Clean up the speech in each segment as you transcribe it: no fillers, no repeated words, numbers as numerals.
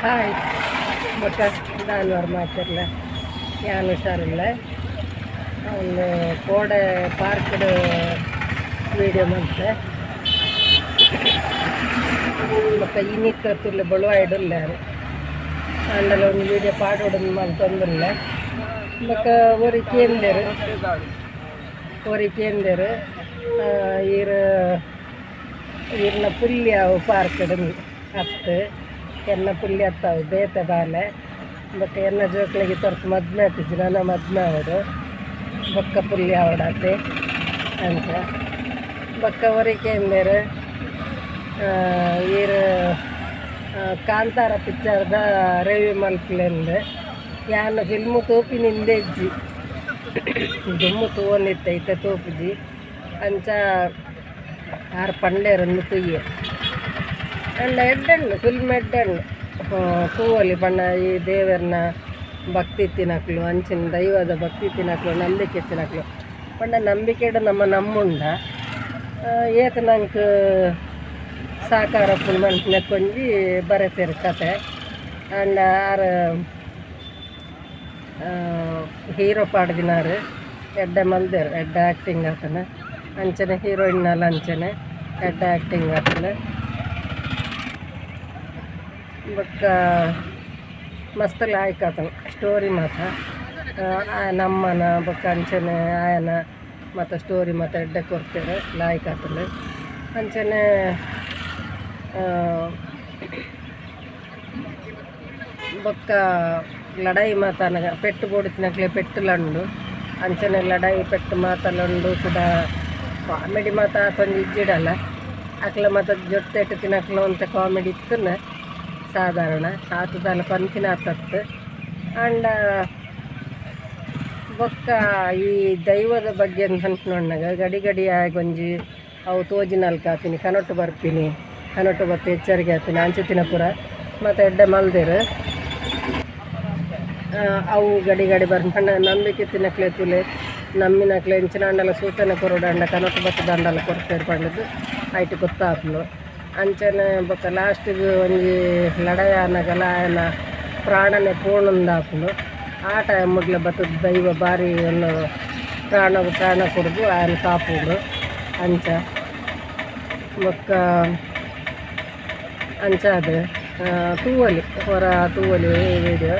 Hi ಬೊಕ್ಕ ದಾನ್ವಾರ ಮಾತಿರ್ಲ ಯಾನು ಹುಷಾರಿಲ್ಲ. ಒಂದು ಕೋಡೆ ಪಾರ್ಕ್ಡ್ ವೀಡಿಯೋ ಮಾಡ್ತೆ ಬೊಕ್ಕ ಇನ್ನಿತ್ತೊತ್ತಿಲ್ಲ ಬಳುವಾಯ್ಡುಲ್ಲ ಅಂಡಲ ಒಂದು ವೀಡಿಯೋ ಪಾಡೋಡನ್ನು ಮಲ್ತೊಂದಿಲ್ಲ ಬೊಕ್ಕ ಒರಿಕೇಂದರು ಈರ್ನ ಪುಲ್ಯ ಅವು ಪಾರ್ಕ್ಡ್ ಹತ್ತು ಎನ್ನ ಪುಲ್ಯ ಹತ್ತವು ಬೇತೆ ಬಾಲೆ ಬೊಕ್ಕ ಎನ್ನ ಜೋಕ್ಲಿಗೆ ತೊರ್ತು ಮದ್ಮೆ ಹತ್ತಿದ್ದು ನನ್ನ ಮದ್ಮೆ ಅವಡು ಬೊಕ್ಕ ಪುಲ್ಯ ಅವಡಾತೆ ಅಂತ ಬೊಕ್ಕ ಒರಿಕೇಂದರು ಈರು ಕಾಂತಾರ ಪಿಕ್ಚರ್ದ ರಿವ್ಯೂ ಮಲ್ಪಲೆಂದು ಯಾನು ಫಿಲ್ಮು ತೋಪಿನಿಂದ ಇಜ್ಜಿ ದುಮ್ಮು ತೂವೊಂದಿತ್ತೈತೆ ತೋಪಿಜಿ ಅಂಚ ಆರು ಪಂಡೇರನ್ನು ತುಯ್ಯ ಅಂಡ ಎಡ್ಡೆಣ್ಣು ಫಿಲ್ಮ್ ಎಡ್ಡೆಣ್ಣು ತೂವಲಿ ಪಂಡ ಈ ದೇವರನ್ನ ಭಕ್ತಿ ತಿನ್ನಕ್ಲು ಅಂಚಿನ ದೈವದ ಭಕ್ತಿ ತಿನ್ನಕ್ಲು ನಂಬಿಕೆ ತಿನ್ನಕ್ಲು ಪಂಡ ನಂಬಿಕೆಡು ನಮ್ಮುಂಡ ಏಕ ನಂಗೆ ಸಾಕಾರ ಫುಲ್ ಮನ್ಸಿನ ಕೊಂಜಿ ಬರೆತೇರು ಕತೆ ಅಂಡ ಆರು ಹೀರೋ ಪಾಡ್ದಿನಾರು ಎಡ್ಡೆ ಮಲ್ದೇರು ಎಡ್ಡೆ ಆ್ಯಕ್ಟಿಂಗ್ ಆತನ ಅಂಚನೆ ಹೀರೋಯಿನ್ನಲ್ಲ ಅಂಚನೆ ಎಡ್ಡೆ ಆ್ಯಕ್ಟಿಂಗ್ ಆತನ ಬೊಕ್ಕ ಮಸ್ತ್ ಲಾಯ್ಕ್ ಆತನ ಸ್ಟೋರಿ ಮಾತ ನಮ್ಮನ ಬೊಕ್ಕ ಅಂಚನೆ ಆಯನ ಮತ್ತು ಸ್ಟೋರಿ ಮತ್ತು ಎಡ್ಡೆ ಕೊಡ್ತೇವೆ ಲಾಯ್ಕ್ ಆತನ ಅಂಚನೆ ಬೊಕ್ಕ ಲಡಾಯಿ ಮಾತನಗ ಪೆಟ್ಟು ಬೋಡಿತಿನಕ್ಲೆ ಪೆಟ್ಟುಲಂಡು ಅಂಚನೆ ಲಡಾಯಿ ಪೆಟ್ಟು ಮಾತಲಂಡು ಕೂಡ ಕಾಮಿಡಿ ಮಾತ ಆತೊಂದು ಇಜ್ಜಿಡಲ್ಲ ಅಕ್ಲ ಮತ್ತು ಜೊತೆಟ್ಟು ತಿನ್ನಕ್ಲು ಅಂತ ಕಾಮಿಡಿ ಇತ್ತನ ಸಾಧಾರಣ ಆತದಲ್ಲ ಪಂತಿನ ಆತತ್ತು ಅಂಡ ಬೊಕ್ಕ ಈ ದೈವದ ಬಗ್ಗೆ ಅಂತ ಅನ್ಕೊಂಡಾಗ ಗಡಿ ಆಗೊಂಜಿ ಅವು ತೋಜಿನಲ್ಕ ಆತೀನಿ ಕನೊಟ್ಟು ಬರ್ತೀನಿ ಕನೊಟ್ಟು ಬತ್ತು ಎಚ್ಚರಿಕೆ ಆತೀನಿ ಅಂಚೆತಿನ ಪುರ ಮತ್ತು ಎಡ್ಡೆ ಮಲ್ದೇರು ಅವು ಗಡಿ ಬರ್ಪಂಡ ನಂಬಿಕೆ ತಿನ್ನಕ್ಲೆ ತುಲೆ ನಮ್ಮಿನಕ್ಲೆ ಇಂಚಿನ ಅಂಡಲ ಸೂತನೆ ಕೊರಡಂಡ ಕನೊಟ್ಟು ಬತ್ತು ದಂಡಲ ಕೊಡ್ತೇರು ಪಂಡದು ಆಯ್ತು ಗೊತ್ತಾಪ್ಲು ಅಂಚನೆ ಬೊಕ್ಕ ಲಾಸ್ಟಿಗೆ ಒಂಜಿ ಲಡಾಯ ಅನ್ನಗಲ ಆಯನ ಪ್ರಾಣನೆ ಪೂರ್ಣಂದಾಪುಂಡು ಆ ಟೈಮ್ ಮುಡ್ಲೆ ಬತ್ತದ ದೈವ ಬಾರಿ ಒಂದು ಪ್ರಾಣ ಕೊಡ್ದು ಆಯನ ಕಾಪುಂಡು ಅಂಚ ಬೊಕ್ಕ ಅಂಚ ಅದು ತೂವಲಿ ಹೊರ ತೂವಲಿ ವೀಡಿಯೋ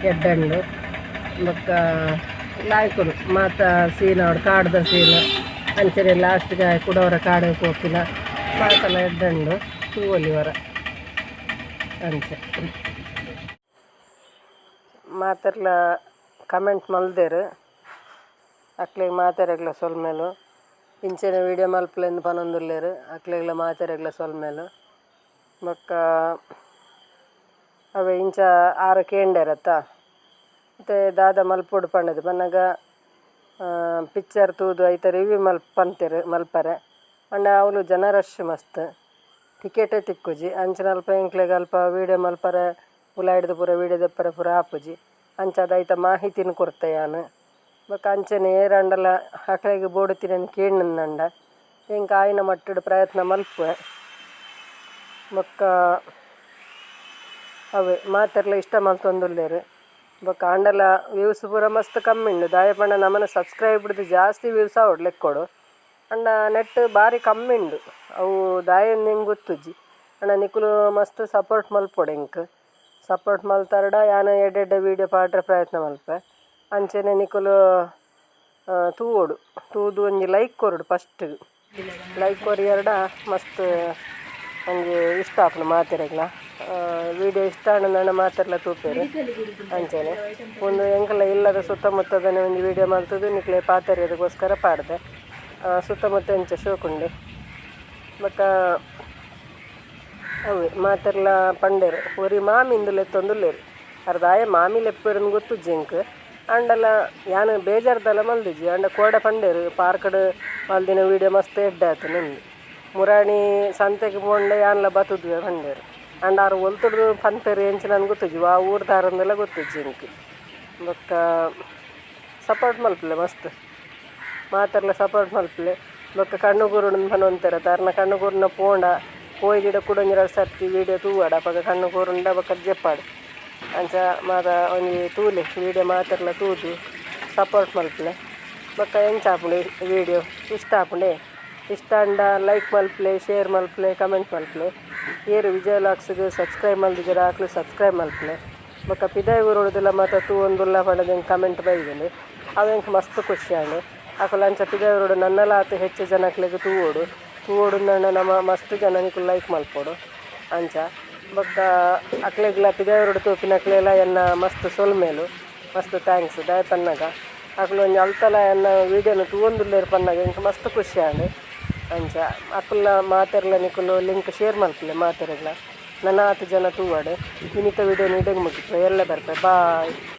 ಎಡ್ಡಂಡು ಬೊಕ್ಕ ಲಾಯ್ಕೊಡು ಮಾತ ಸೀನ್ ಅವಡು ಕಾಡ್ದ ಸೀನ್ ಅಂಚನೆ ಲಾಸ್ಟ್ಗೆ ಕುಡವರ ಕಾಡಕ್ಕೆ ಹೋಗ್ತಿಲ್ಲ ಮಾತಲ್ಲ ಎಡ್ಡಂಡು ತೂವಲಿ ಹೊರ ಅಂಚೆ ಮಾತೆರ್ಲ ಕಮೆಂಟ್ ಮಲ್ದೇರು ಅಕ್ಲೆಗೆ ಮಾತಾಡಗ್ಲ ಸೊಲ್ಮೇಲು ಇಂಚಿನ ವೀಡಿಯೋ ಮಲ್ಪಲೆಂದು ಪನೊಂದುಲ್ಲೇರು ಅಕ್ಲೆಗ್ಲ ಮಾತಾಡಗ್ಲ ಸೊಲ್ಮೇಲು ಬೊಕ್ಕ ಅವೆ ಇಂಚ ಆರು ಕೇಂಡೇರತ್ತ ಮತ್ತು ದಾದ ಮಲ್ಪೊಡು ಪಂಡದು ಪನ್ನಗ ಪಿಕ್ಚರ್ ತೂದು ಐತ ರಿವ್ಯೂ ಮಲ್ಪರೆ ಅಂಡ ಅವಳು ಜನ ರಶ್ ಮಸ್ತ್ ಟಿಕೆಟೇ ತಿಕ್ಕುಜಿ ಅಂಚನ ಅಲ್ಪ ಎಂಕ್ಲೆಗೆ ಅಲ್ಪ ವೀಡಿಯೋ ಮಲ್ಪರೆ ಉಲಾಯ್ಡ್ದು ಪೂರ ವೀಡಿಯೋ ದೆಪ್ಪರೆ ಪೂರ ಆಪುಜಿ ಅಂಚದ ಐತ ಮಾಹಿತಿನ ಕೊಡ್ತೆ ಯಾನು ಬೊಕ್ಕ ಅಂಚನೆ ಏರಂಡಲ ಹಕ್ಲೆಗೆ ಬೋಡುತ್ತಿನ ಕೇಳಿನಂಡ ಎಂಕ ಆಯ್ನ ಮಟ್ಟಡು ಪ್ರಯತ್ನ ಮಲ್ಪುವೆ ಬೊಕ್ಕ ಅವೇ ಮಾತೆರ್ಲ ಇಷ್ಟ ಮಲ್ತೊಂದುಲ್ಲೇರು ಬೊಕ್ಕ ಅಂಡಲ ವ್ಯೂಸ್ ಪೂರ ಮಸ್ತ್ ಕಮ್ಮಿ ಉಂಡು ದಾಯಪಂಡ ನಮ್ಮನ ಸಬ್ಸ್ಕ್ರೈಬ್ಡ್ದು ಜಾಸ್ತಿ ವ್ಯೂಸ್ ಆವಡು ಲೆಕ್ಕೊಡು ಅಂಡ ನೆಟ್ ಭಾರಿ ಕಮ್ಮಿ ಉಂಡು ಅವು ದಾಯನ್ ಹೆಂಗೆ ಗೊತ್ತುಜ್ಜಿ ಅಣ್ಣ ನಿಕುಲು ಮಸ್ತ್ ಸಪೋರ್ಟ್ ಮಲ್ಪೊಡು ಎಂಕ್ ಸಪೋರ್ಟ್ ಮಲ್ತಾರಡ ಯಾನು ಎಡ್ಡೆಡ್ಡೆ ವೀಡಿಯೋ ಪಾಡ್ರೆ ಪ್ರಯತ್ನ ಮಲ್ಪೆ ಅಂಚನೆ ನಿಕುಲು ತೂದು ಒಂಜಿ ಲೈಕ್ ಕೊರಡು ಫಸ್ಟ್ ಲೈಕ್ ಕೊರಿಯರ್ಡ ಮಸ್ತ್ ಒಂಜಿ ಇಷ್ಟ ಆಪುಂಡು ಮಾತೆರೆಗ್ಲ ವೀಡಿಯೋ ಇಷ್ಟ ಆಂಡ ಮಾತೆರ್ಲ ತೂಪೇರು ಅಂಚನೆ ಒಂದು ಎಂಕಲ ಇಲ್ಲದ ಸುತ್ತಮುತ್ತದನೆ ಒಂದು ವೀಡಿಯೋ ಮಲ್ತದು ನಿಕ್ಲೆ ಪಾತೆರೆಯೋದಕ್ಕೋಸ್ಕರ ಪಾಡ್ದೆ ಸುತ್ತಮುತ್ತ ಎಂಚ ಶೋಕುಂಡೆ ಬೊಕ್ಕ ಅವೇ ಮಾತೆರ್ಲ ಪಂಡೇರು ಒರಿ ಮಾಮಿಂದು ಲೆತ್ತೊಂದುಲ್ಲೇರು ಅರ್ದಾಯ ಮಾಮಿ ಲೆಪ್ಪೇರನ್ನು ಗೊತ್ತು ಜಿಂಕ್ ಅಂಡಲ ಯಾನು ಬೇಜಾರ್ದಲ್ಲ ಮಲ್ದಿಜ್ಜಿ ಅಂಡ ಕೋಡೆ ಪಂಡೇರು ಪಾರ್ಕಡ್ ಮಲ್ದಿನ ವೀಡಿಯೋ ಮಸ್ತ್ ಎಡ್ಡೆ ಆಯ್ತು ನಿಂದು ಮುರಾಣಿ ಸಂತೆಗೆ ಪೋಂಡೆ ಯಾನ್ಲ ಬತ್ತುದ್ವಿ ಪಂಡೇರು ಅಂಡ ಆರು ಒಲ್ತುಡು ಪಂಪೇರು ಎಂಚ ನನ್ಗೆ ಗೊತ್ತಿಜ್ಜಿ ಆ ಊರ್ದಾರಂದೆಲ್ಲ ಗೊತ್ತಿಜ್ಜಿ ಇಂಕ್ ಬೊಕ್ಕ ಸಪೋರ್ಟ್ ಮಲ್ಪಲೆ ಮಸ್ತ್ ಮಾತೆರ್ಲ ಸಪೋರ್ಟ್ ಮಲ್ಪಲೆ ಬೊಕ್ಕ ಕಣ್ಣುಗುರುಡು ಪನೊಂತೆರ ತಾರ್ನ ಕಣ್ಣುಗುರುನ ಪೋಂಡ ಪೋಯ್ ಗಿಡ ಕೂಡ 1-2 ಸರ್ತಿ ವೀಡಿಯೋ ತೂವಾಡ ಅಪ್ಪಾಗ ಕಣ್ಣು ಕೂರುಂಡ ಬಕ್ಕದ ಜೆಪ್ಪಾಡು ಅಂಚ ಮಾತ ಒಂಜಿ ತೂಲೆ ವೀಡಿಯೋ ಮಾತೆರ್ಲ ತೂದು ಸಪೋರ್ಟ್ ಮಲ್ಪಲೆ ಬೊಕ್ಕ ಎಂಚ ಆಪುಂಡು ವೀಡಿಯೋ ಇಷ್ಟ ಆಪುಂಡೆ ಇಷ್ಟ ಅಂಡ ಲೈಕ್ ಮಲ್ಪಲೆ ಶೇರ್ ಮಲ್ಪಲೆ ಕಮೆಂಟ್ ಮಲ್ಪಲೆ ಏರು ವಿಜಯ್ ವ್ಲಾಗ್ಸ್ಗೆ ಸಬ್ಸ್ಕ್ರೈಬ್ ಮಲ್ದಿದ್ದೀರ ಆಕಲು ಸಬ್ಸ್ಕ್ರೈಬ್ ಮಲ್ಪಲೆ ಬೊಕ್ಕ ಪಿದಾಯಿ ಊರೋಡುದಿಲ್ಲ ಮತ್ತು ತೂವೊಂದುಲ್ಲ ಪಂಡದಂಗೆ ಕಮೆಂಟ್ ಬೈದಿನಿ ಅವೆಂಗೆ ಮಸ್ತ್ ಖುಷಿ ಆಂಡು ಆಕಲು ಅಂಚ ಪಿದಾಯಿ ಊರೋಡು ನನ್ನೆಲ್ಲ ಆತು ಹೆಚ್ಚು ಜನಕ್ಲೆಗ್ ತೂವೋಡು ನಮ್ಮ ಮಸ್ತ್ ಜನ ನಿಕುಲು ಲೈಕ್ ಮಲ್ಪೋಡು ಅಂಚ ಬೊಕ್ಕ ಅಕ್ಲೆಗ್ಲ ಪಿದಾಯಿ ಊರೋಡು ತೂಪಿನಕ್ಲೆಲ್ಲ ಎನ್ನ ಮಸ್ತ್ ಸೊಲ್ಮೇಲು ಮಸ್ತ್ ಥ್ಯಾಂಕ್ಸ್ ದಾಯ್ ಪನ್ನಗ ಅಕ್ಲು ಒಂಜಿ ಅಲ್ತಲ ಎನ್ನ ವೀಡಿಯೋನು ತೂವೊಂದುಲ್ಲೇರು ಪನ್ನಗ ಎಂಕ್ ಮಸ್ತ್ ಖುಷಿ ಆಂಡು ಅಂಚ ಅಕ್ಕುಲ್ಲ ಮಾತೆರ್ಲ ನಿಕುಲು ಲಿಂಕ್ ಶೇರ್ ಮಲ್ಪಲೆ ಮಾತೆರೆಗ್ಲ ನನ್ನ 10 ಜನ ತೂವಾಡು ಇನ್ನಿತ ವೀಡಿಯೋ ನೀಡಂಗೆ ಮುಗಿತು ಎಲ್ಲ ಬರ್ಪೆ ಬಾಯ್.